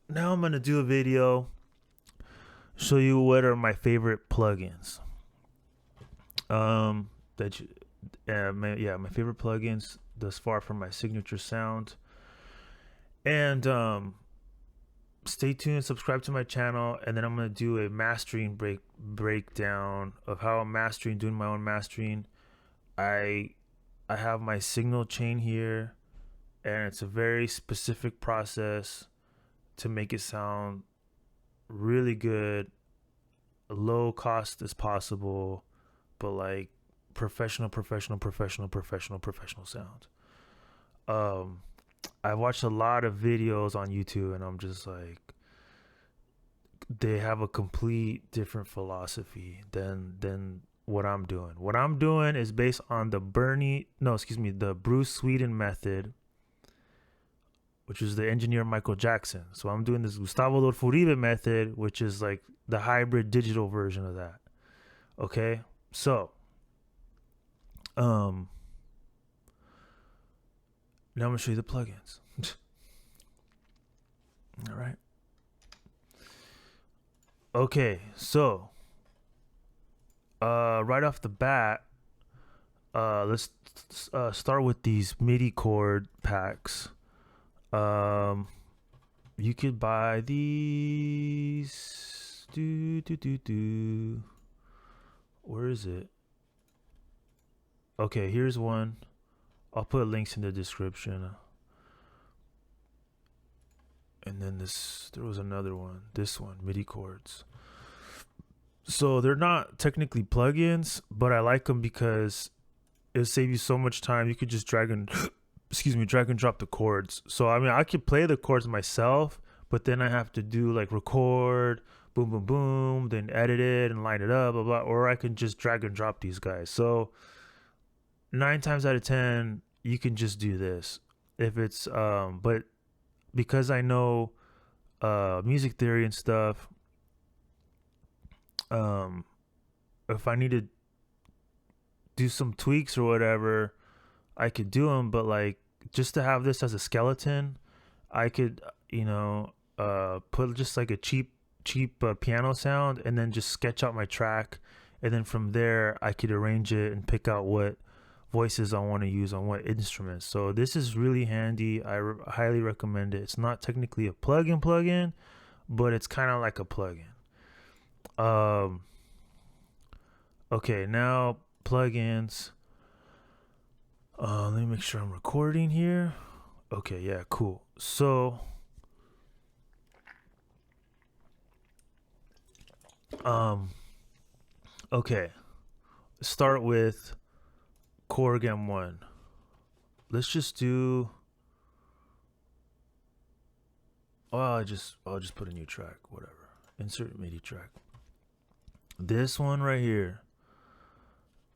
now I'm gonna do a video, show you what are my favorite plugins. That you, my favorite plugins thus far for my signature sound. And stay tuned, subscribe to my channel, and then I'm gonna do a mastering breakdown of how I'm mastering, doing my own mastering. I I have my signal chain here, and it's a very specific process to make it sound really good, low cost as possible, but like professional sound. Um, I watched a lot of videos on YouTube, and I'm just like, they have a complete different philosophy than what I'm doing. What I'm doing is based on the Bruce Sweden method, which is the engineer Michael Jackson. So I'm doing this Gustavo Adolfo Uribe method, which is like the hybrid digital version of that. Okay, so um, now I'm gonna show you the plugins. All right. Okay, so right off the bat, let's start with these MIDI chord packs. Um, you could buy these. Where is it? Okay, here's one. I'll put links in the description. And then there was another one. This one, MIDI chords. So they're not technically plugins, but I like them because it'll save you so much time. You could just drag and drag and drop the chords. So I mean, I could play the chords myself, but then I have to do like record, boom, boom, boom, then edit it and line it up, blah, blah. Or I can just drag and drop these guys. So 9 times out of 10, you can just do this. If it's but because I know music theory and stuff, um, if I need to do some tweaks or whatever, I could do them. But like, just to have this as a skeleton, I could, put just like a cheap piano sound, and then just sketch out my track, and then from there I could arrange it and pick out what voices I want to use on what instruments. So this is really handy. Highly recommend it. It's not technically a plugin, but it's kind of like a plugin. Um, okay, now plugins. Let me make sure I'm recording here. Okay, yeah, cool. So, okay, start with Korg M1. Let's just do. Oh, I'll just put a new track, whatever. Insert MIDI track. This one right here.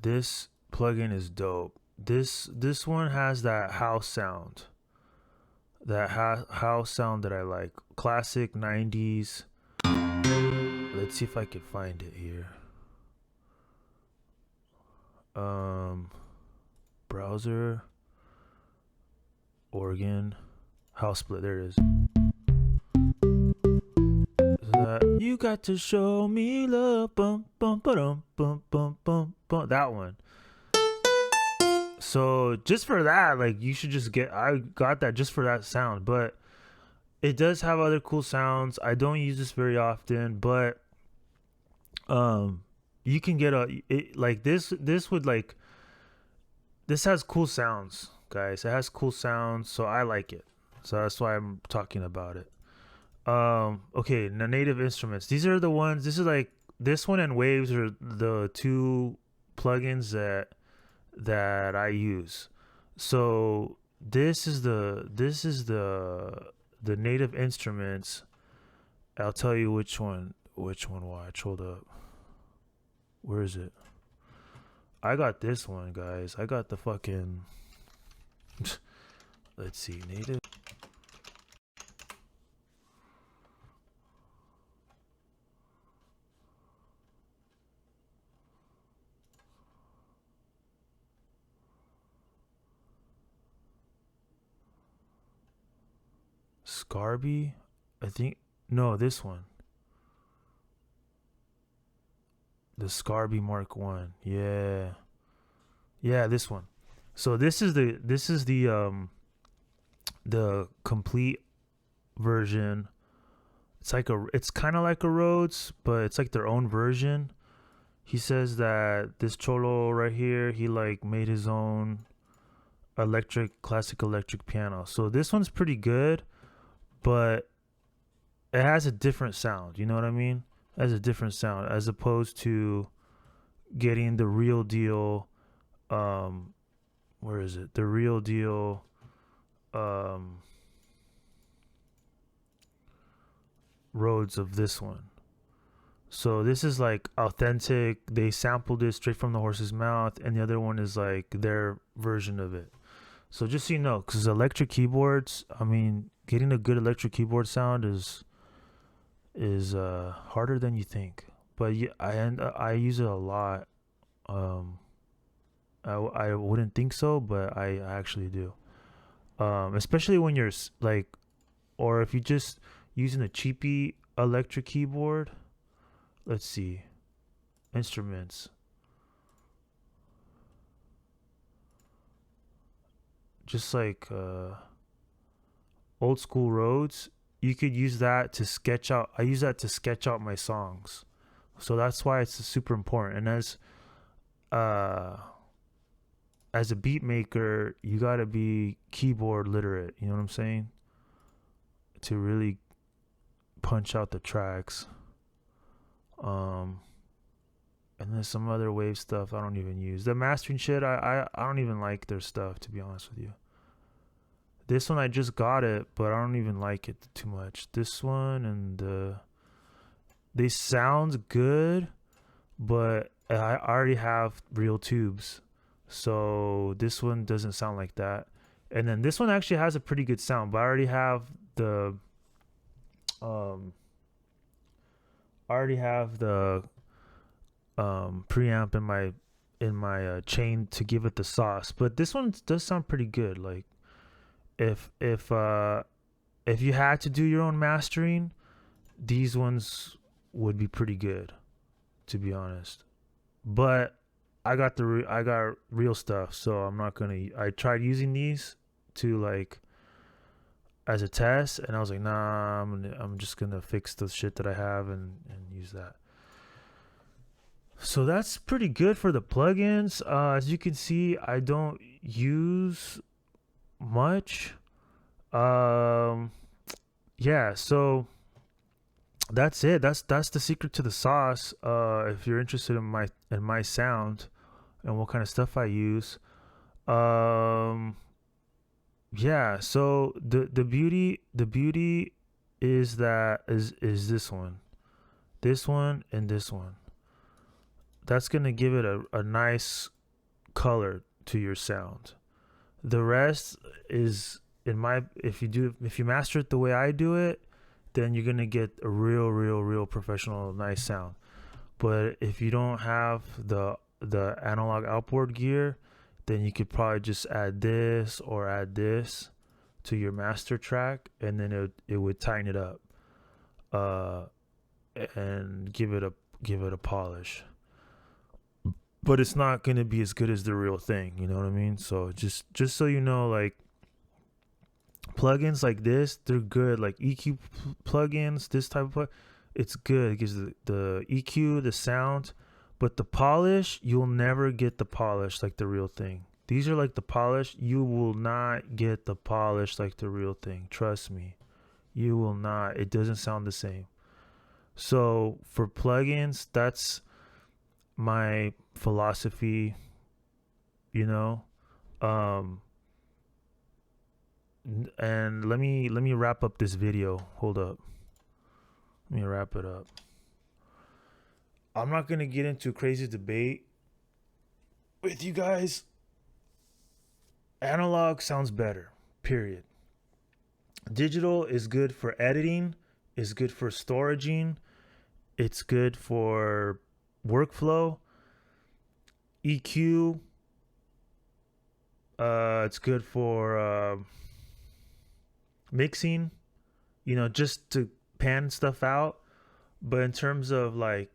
This plugin is dope. This one has that house sound. House sound that I like. Classic 90s. Let's see if I can find it here. Browser, organ, house split. There it is. You got to show me love. Bum bum ba-dum, bum bum bum bum. That one. So just for that, like, you should just get. I got that just for that sound, but it does have other cool sounds. I don't use this very often, but you can get like this. This has cool sounds, guys. It has cool sounds, so I like it. So that's why I'm talking about it. Okay, the native instruments. These are the ones. This is like this one and Waves are the two plugins that I use. So this is the native instruments. I'll tell you which one watch. Hold up. Where is it? I got this one, guys. I got the fucking let's see, native. Scarby. I think no, this one. The Scarby Mark 1. Yeah. Yeah, this one. So this is the complete version. It's kind of like a Rhodes, but it's like their own version. He says that this cholo right here, he like made his own classic electric piano. So this one's pretty good, but it has a different sound. You know what I mean? It has a different sound as opposed to getting the real deal. Um, where is it? The real deal. Um, Roads of this one. So this is like authentic. They sampled it straight from the horse's mouth, and the other one is like their version of it. So just so you know, because electric keyboards, I mean, getting a good electric keyboard sound is harder than you think. But yeah, I use it a lot. Um, I wouldn't think so, but I actually do. Especially when you're like, or if you just using a cheapy electric keyboard. Let's see, instruments. Just like old school Rhodes, you could use that to sketch out. I use that to sketch out my songs, so that's why it's super important. And uh, as a beat maker, you gotta be keyboard literate. You know what I'm saying? To really punch out the tracks. Um, and then some other wave stuff I don't even use. The mastering shit, I don't even like their stuff, to be honest with you. This one I just got it, but I don't even like it too much. This one and they sound good, but I already have real tubes, so this one doesn't sound like that. And then this one actually has a pretty good sound, but um I already have the preamp in my chain to give it the sauce. But this one does sound pretty good. Like if if uh if you had to do your own mastering, these ones would be pretty good, to be honest. But I got real stuff, so I'm not gonna. I tried using these to like as a test, and I was like, nah, I'm just gonna fix the shit that I have and use that. So that's pretty good for the plugins. As you can see, I don't use much. Um, yeah, so that's it. That's the secret to the sauce. If you're interested in my sound and what kind of stuff I use, um, yeah. So the beauty is that is this one and this one. That's gonna give it a nice color to your sound. The rest is in my if you master it the way I do it, then you're gonna get a real professional nice sound. But if you don't have the analog outboard gear, then you could probably just add this or add this to your master track, and then it would tighten it up, uh, and give it a polish. But it's not gonna be as good as the real thing. You know what I mean? So just so you know, like plugins like this, they're good. Like EQ plugins, this type of it's good. It gives the EQ, the sound, but the polish, you'll never get the polish like the real thing. These are like the polish. You will not get the polish like the real thing. Trust me, you will not. It doesn't sound the same. So for plugins, that's my philosophy. You know, um, and let me wrap up this video. Hold up. Let me wrap it up. I'm not gonna get into crazy debate with you guys. Analog sounds better. Period. Digital is good for editing, is good for storaging, it's good for workflow. EQ, it's good for mixing. just to pan stuff out. But in terms of like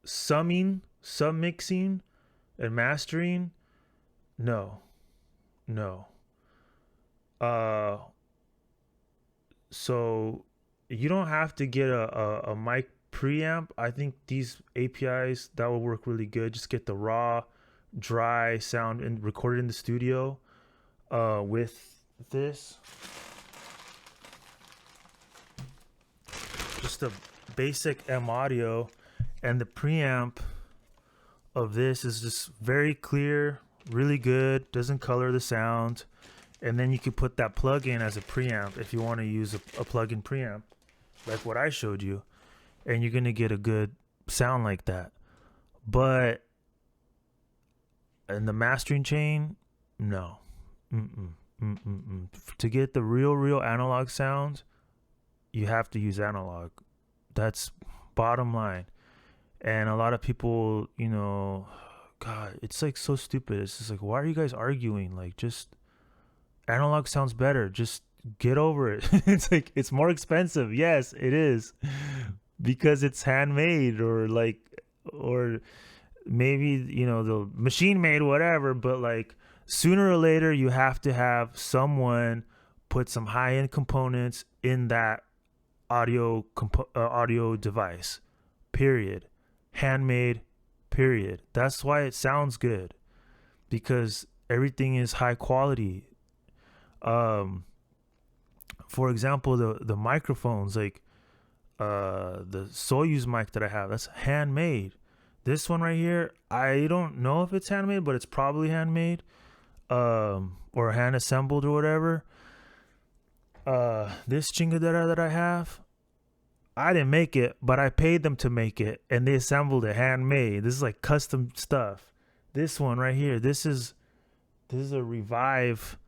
summing, sub mixing, and mastering, no, no. Uh, so you don't have to get a mic preamp. I think these APIs that will work really good. Just get the raw, dry sound and record it in the studio. With this, just a basic M audio, and the preamp of this is just very clear, really good, doesn't color the sound. And then you could put that plug in as a preamp if you want to use a plug-in preamp like what I showed you, and you're gonna get a good sound like that. But in the mastering chain, no. Mm-mm, mm-mm. To get the real analog sound, you have to use analog. That's bottom line. And a lot of people, God, it's like so stupid. It's just like, why are you guys arguing? Like, just analog sounds better. Just get over it. It's like, it's more expensive. Yes, it is, because it's handmade, or maybe, the machine made, whatever. But like, sooner or later, you have to have someone put some high end components in that audio device. Period. Handmade. Period. That's why it sounds good, because everything is high quality. For example, the microphones, like the Soyuz mic that I have, that's handmade. This one right here, I don't know if it's handmade, but it's probably handmade, or hand assembled or whatever. This chingadera that I have, I didn't make it, but I paid them to make it, and they assembled it handmade. This is like custom stuff. This one right here, this is a Revive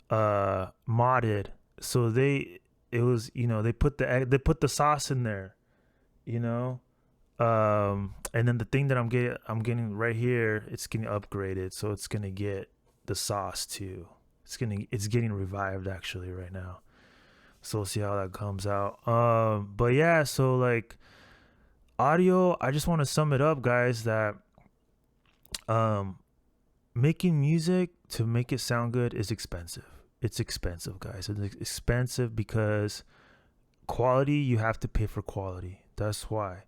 modded. So they put the sauce in there, you know. And then the thing that I'm getting right here, it's getting upgraded, so it's gonna get the sauce too. It's getting revived actually right now. So we'll see how that comes out. But yeah, so like audio, I just want to sum it up, guys, that making music to make it sound good is expensive. It's expensive, guys. It's expensive because quality, you have to pay for quality. That's why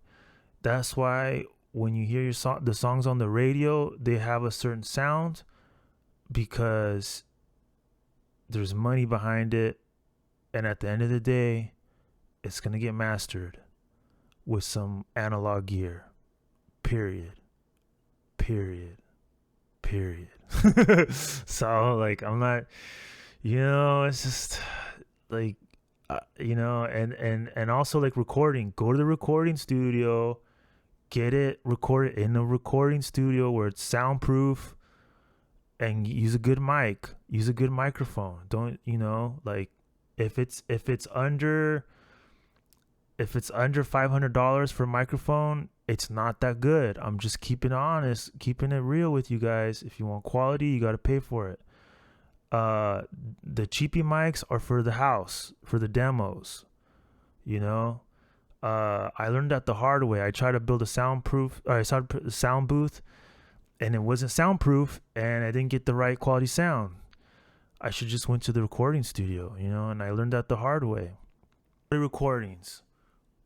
when you hear the songs on the radio, they have a certain sound, because there's money behind it. And at the end of the day, it's going to get mastered with some analog gear. Period. So, like, I'm not, it's just like, and also like recording. Go to the recording studio, get it recorded in a recording studio where it's soundproof, and use a good mic, use a good microphone. Don't, like, if it's under $500 for a microphone, it's not that good. I'm just keeping it honest, keeping it real with you guys. If you want quality, you got to pay for it. The cheapy mics are for the house, for the demos. I learned that the hard way. I tried to build a sound booth, and it wasn't soundproof, and I didn't get the right quality sound. I should just went to the recording studio, and I learned that the hard way. Recordings.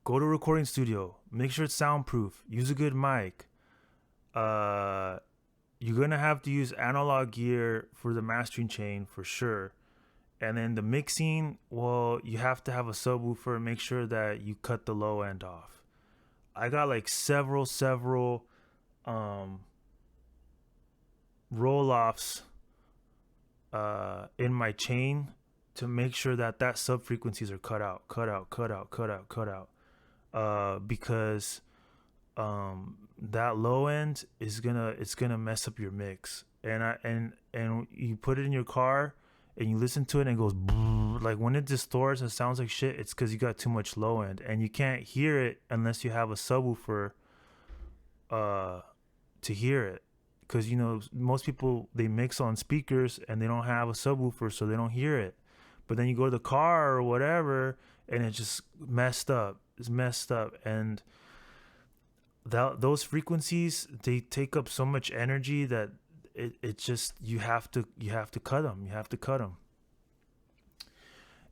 Go to a recording studio. Make sure it's soundproof. Use a good mic. You're going to have to use analog gear for the mastering chain for sure. And then the mixing, well, you have to have a subwoofer and make sure that you cut the low end off. I got like several roll-offs in my chain to make sure that sub frequencies are cut out, because that low end is gonna mess up your mix. And you put it in your car and you listen to it and it goes like when it distorts and sounds like shit. It's because you got too much low end, and you can't hear it unless you have a subwoofer to hear it. Because most people, they mix on speakers and they don't have a subwoofer, so they don't hear it. But then you go to the car or whatever, and it's just messed up. It's messed up, and those frequencies, they take up so much energy that it just, you have to cut them. You have to cut them.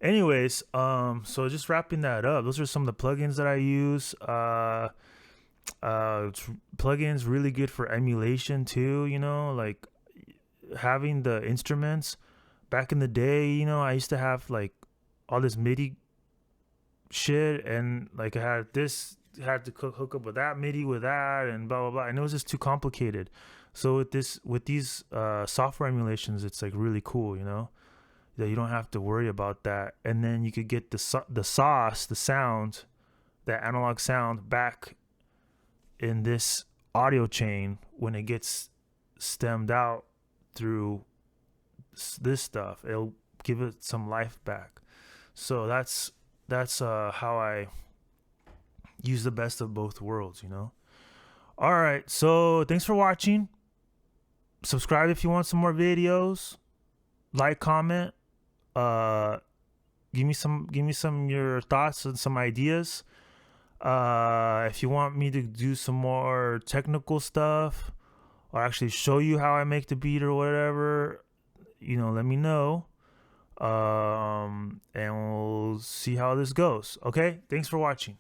Anyways, so just wrapping that up, those are some of the plugins that I use. Plugins really good for emulation too, you know, like having the instruments. Back in the day, you know, I used to have like all this MIDI shit, and like I had this, had to hook up with that MIDI with that, and blah blah blah, and it was just too complicated. So with these software emulations, it's like really cool, you know, that you don't have to worry about that, and then you could get the sauce, the sound, that analog sound back in this audio chain when it gets stemmed out through this stuff. It'll give it some life back. So that's how I use the best of both worlds, you know. All right, so thanks for watching. Subscribe if you want some more videos. Like, comment. Give me some your thoughts and some ideas. If you want me to do some more technical stuff, or actually show you how I make the beat or whatever, you know, let me know. And we'll see how this goes. Okay, thanks for watching.